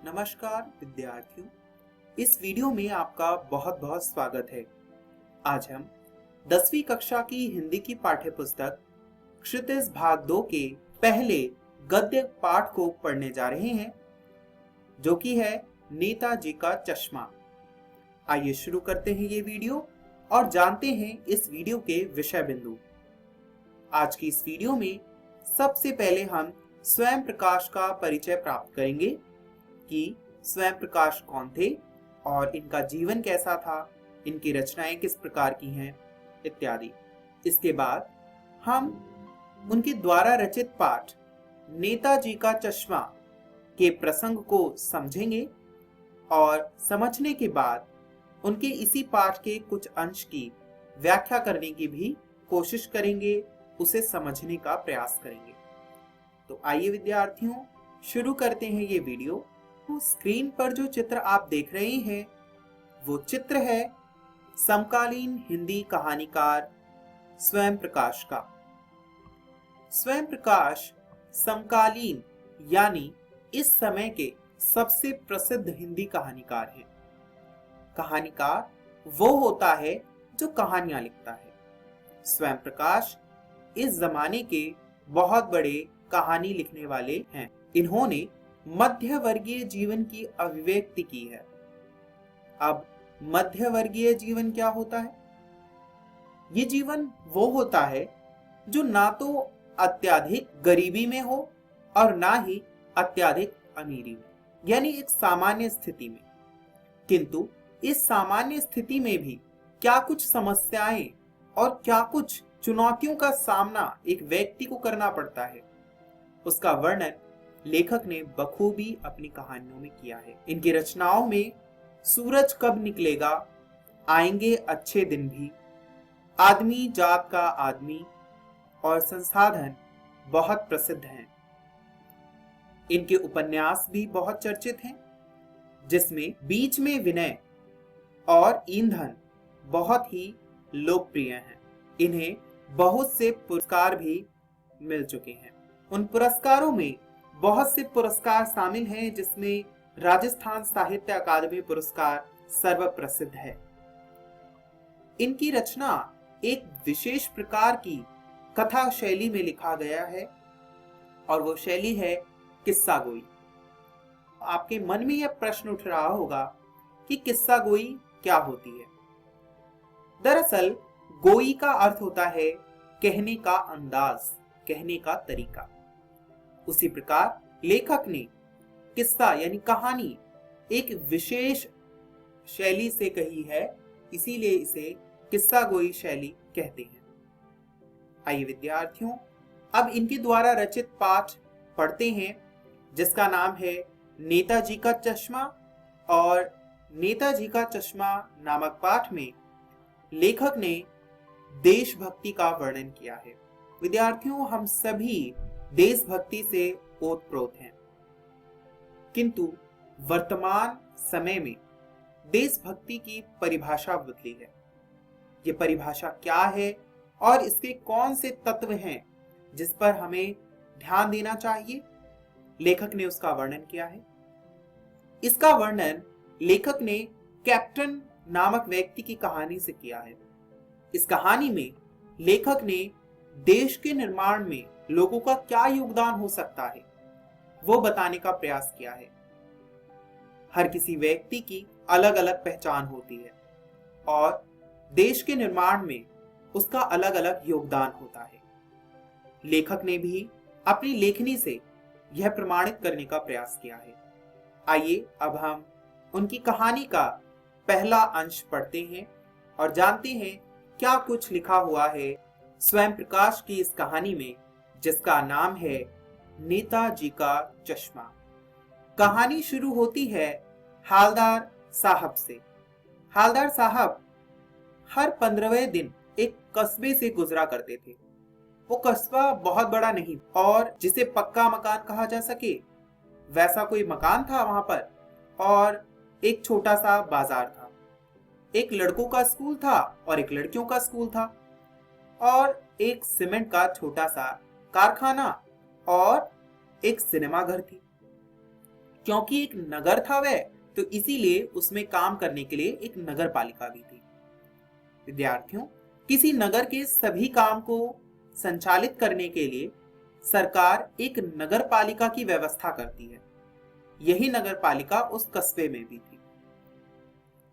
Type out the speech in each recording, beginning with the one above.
नमस्कार विद्यार्थियों, इस वीडियो में आपका बहुत बहुत स्वागत है। आज हम 10वीं कक्षा की हिंदी की पाठ्य पुस्तक क्षितिज भाग 2 के पहले गद्य पाठ को पढ़ने जा रहे हैं, जो कि है नेताजी का चश्मा। आइए शुरू करते हैं ये वीडियो और जानते हैं इस वीडियो के विषय बिंदु। आज की इस वीडियो में सबसे पहले हम स्वयं प्रकाश का परिचय प्राप्त करेंगे कि स्वयं प्रकाश कौन थे और इनका जीवन कैसा था, इनकी रचनाएं किस प्रकार की हैं इत्यादि। इसके बाद हम उनके द्वारा रचित पाठ नेताजी का चश्मा के प्रसंग को समझेंगे और समझने के बाद उनके इसी पाठ के कुछ अंश की व्याख्या करने की भी कोशिश करेंगे, उसे समझने का प्रयास करेंगे। तो आइए विद्यार्थियों, शुरू करते हैं ये वीडियो। तो स्क्रीन पर जो चित्र आप देख रहे हैं वो चित्र है समकालीन हिंदी कहानीकार स्वयं प्रकाश का। स्वयं प्रकाश समकालीन यानी इस समय के सबसे प्रसिद्ध हिंदी कहानीकार हैं। कहानीकार वो होता है जो कहानियां लिखता है। स्वयं प्रकाश इस जमाने के बहुत बड़े कहानी लिखने वाले हैं। इन्होंने मध्य वर्गीय जीवन की अभिव्यक्ति की है। अब मध्य वर्गीय जीवन क्या होता है? ये जीवन वो होता है जो ना तो अत्यधिक गरीबी में हो और ना ही अत्यधिक अमीरी में, यानी एक सामान्य स्थिति में। किंतु इस सामान्य स्थिति में भी क्या कुछ समस्याएं और क्या कुछ चुनौतियों का सामना एक व्यक्ति को करना पड़ता है, उसका वर्णन लेखक ने बखूबी अपनी कहानियों में किया है। इनकी रचनाओं में सूरज कब निकलेगा, आएंगे अच्छे दिन भी, आदमी जात का आदमी और संसाधन बहुत प्रसिद्ध हैं। इनके उपन्यास भी बहुत चर्चित हैं, जिसमें बीच में विनय और ईंधन बहुत ही लोकप्रिय हैं। इन्हें बहुत से पुरस्कार भी मिल चुके हैं। उन पुरस्कारों में बहुत से पुरस्कार शामिल हैं, जिसमें राजस्थान साहित्य अकादमी पुरस्कार सर्वप्रसिद्ध है। इनकी रचना एक विशेष प्रकार की कथा शैली में लिखा गया है और वो शैली है किस्सा गोई। आपके मन में यह प्रश्न उठ रहा होगा कि किस्सा गोई क्या होती है। दरअसल गोई का अर्थ होता है कहने का अंदाज, कहने का तरीका। उसी प्रकार लेखक ने किस्सा यानी कहानी एक विशेष शैली से कही है, इसीलिए इसे किस्सा गोई शैली कहते हैं। आइए विद्यार्थियों, अब इनके द्वारा रचित पाठ पढ़ते हैं, जिसका नाम है नेताजी का चश्मा। और नेताजी का चश्मा नामक पाठ में लेखक ने देशभक्ति का वर्णन किया है। विद्यार्थियों, हम सभी देशभक्ति से ओतप्रोत हैं, किंतु वर्तमान समय में देशभक्ति की परिभाषा बदली है। ये परिभाषा क्या है और इसके कौन से तत्व हैं जिस पर हमें ध्यान देना चाहिए, लेखक ने उसका वर्णन किया है। इसका वर्णन लेखक ने कैप्टन नामक व्यक्ति की कहानी से किया है। इस कहानी में लेखक ने देश के निर्माण में लोगों का क्या योगदान हो सकता है वो बताने का प्रयास किया है। हर किसी व्यक्ति की अलग अलग पहचान होती है और देश के निर्माण में उसका अलग अलग योगदान होता है। लेखक ने भी अपनी लेखनी से यह प्रमाणित करने का प्रयास किया है। आइए अब हम उनकी कहानी का पहला अंश पढ़ते हैं और जानते हैं क्या कुछ लिखा हुआ है स्वयं प्रकाश की इस कहानी में, जिसका नाम है नेताजी का चश्मा। कहानी शुरू होती है हालदार साहब से। हालदार साहब हर 15वें दिन एक कस्बे से गुजरा करते थे। वो कस्बा बहुत बड़ा नहीं और जिसे पक्का मकान कहा जा सके वैसा कोई मकान था वहां पर, और एक छोटा सा बाजार था। एक लड़कों का स्कूल था और एक लड़कियों का स्कूल था, और एक सीमेंट का छोटा सा कारखाना और एक सिनेमा घर थी। क्योंकि एक नगर था वह, तो इसीलिए उसमें काम करने के लिए एक नगर पालिका भी थी। विद्यार्थियों, किसी नगर के सभी काम को संचालित करने के लिए सरकार एक नगर पालिका की व्यवस्था करती है। यही नगर पालिका उस कस्बे में भी थी।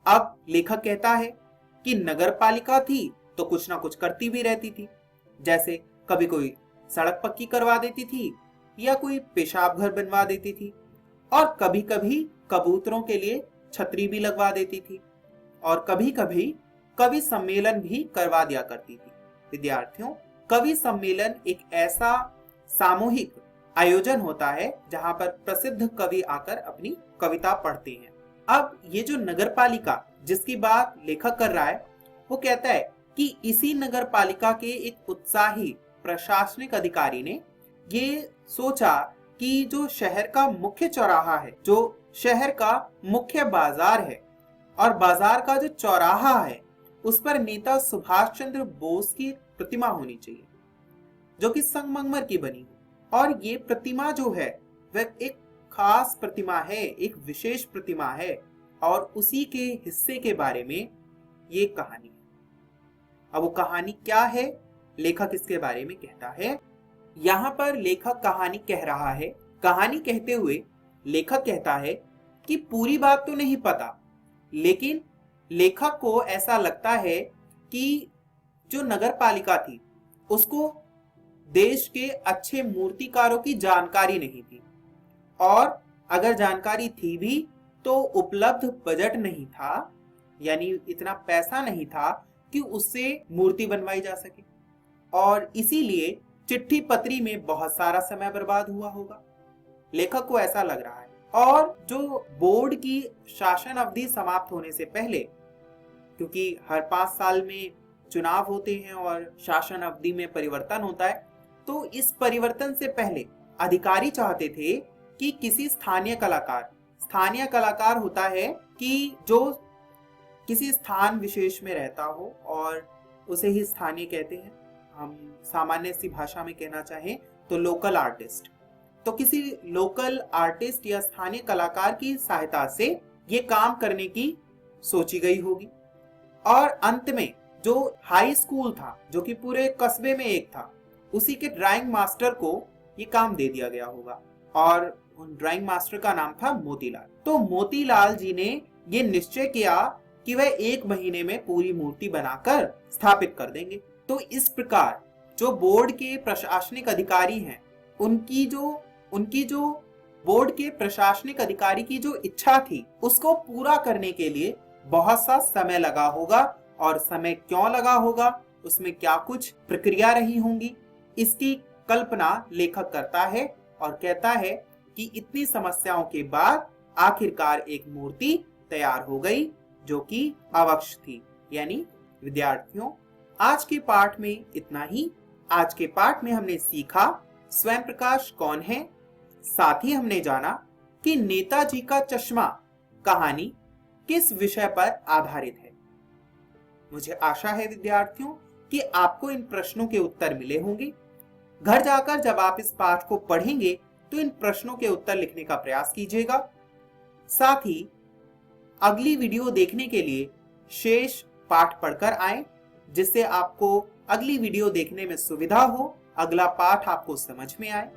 अब लेखक कहता है कि नगर पालिका थी तो कुछ ना कुछ करती भी रहती थी, जैसे कभी कोई सड़क पक्की करवा देती थी या कोई पेशाब घर बनवा देती थी, और कभी कभी कबूतरों के लिए छतरी भी लगवा देती थी, और कभी कभी कवि सम्मेलन भी करवा दिया करती थी। विद्यार्थियों, कवि सम्मेलन एक ऐसा सामूहिक आयोजन होता है जहां पर प्रसिद्ध कवि आकर अपनी कविता पढ़ते हैं। अब ये जो नगर पालिका जिसकी बात लेखक कर रहा है, वो कहता है कि इसी नगर पालिका के एक उत्साही प्रशासनिक अधिकारी ने ये सोचा कि जो शहर का मुख्य चौराहा है, जो शहर का मुख्य बाजार है, और बाजार का जो चौराहा है उस पर नेता सुभाष चंद्र बोस की प्रतिमा होनी चाहिए, जो कि संगमरमर की बनी हो। और ये प्रतिमा जो है वह एक खास प्रतिमा है, एक विशेष प्रतिमा है, और उसी के हिस्से के बारे में ये कहानी है। अब वो कहानी क्या है, लेखक इसके बारे में कहता है। यहाँ पर लेखक कहानी कह रहा है। कहानी कहते हुए लेखक कहता है कि पूरी बात तो नहीं पता, लेकिन लेखक को ऐसा लगता है कि जो नगर पालिका थी उसको देश के अच्छे मूर्तिकारों की जानकारी नहीं थी, और अगर जानकारी थी भी तो उपलब्ध बजट नहीं था, यानी इतना पैसा नहीं था कि उससे मूर्ति बनवाई जा सके, और इसीलिए चिट्ठी पत्री में बहुत सारा समय बर्बाद हुआ होगा। लेखक को ऐसा लग रहा है। और जो बोर्ड की शासन अवधि समाप्त होने से पहले, क्योंकि हर 5 साल में चुनाव होते हैं और शासन अवधि में परिवर्तन होता है, तो इस परिवर्तन से पहले अधिकारी चाहते थे कि किसी स्थानीय कलाकार होता है कि जो किसी स्थान विशेष में रहता हो, और उसे ही स्थानीय कहते हैं। हम सामान्य सी भाषा में कहना चाहें तो लोकल आर्टिस्ट। तो किसी लोकल आर्टिस्ट या स्थानीय कलाकार की सहायता से ये काम करने की सोची गई होगी। और अंत में जो हाई स्कूल था, जो कि पूरे कस्बे में एक था, उसी के ड्राइंग मास्टर को ये काम दे दिया गया होगा, और उन ड्राइंग मास्टर का नाम था मोतीलाल। तो मोतीलाल जी ने ये निश्चय किया कि वह 1 महीने में पूरी मूर्ति बनाकर स्थापित कर देंगे। तो इस प्रकार जो बोर्ड के प्रशासनिक अधिकारी हैं, उनकी जो बोर्ड के प्रशासनिक अधिकारी की जो इच्छा थी उसको पूरा करने के लिए बहुत सा समय लगा होगा, और समय क्यों लगा होगा, उसमें क्या कुछ प्रक्रिया रही होंगी, इसकी कल्पना लेखक करता है, और कहता है कि इतनी समस्याओं के बाद आखिरकार एक मूर्ति तैयार हो गई जो कि अवक्ष थी। यानी विद्यार्थियों, आज के पाठ में इतना ही। आज के पाठ में हमने सीखा स्वयं प्रकाश कौन है, साथ ही हमने जाना कि नेताजी का चश्मा कहानी किस विषय पर आधारित है। मुझे आशा है विद्यार्थियों कि आपको इन प्रश्नों के उत्तर मिले होंगे। घर जाकर जब आप इस पाठ को पढ़ेंगे तो इन प्रश्नों के उत्तर लिखने का प्रयास कीजिएगा। साथ ही अगली वीडियो देखने के लिए शेष पाठ पढ़कर आएं, जिससे आपको अगली वीडियो देखने में सुविधा हो, अगला पाठ आपको समझ में आए।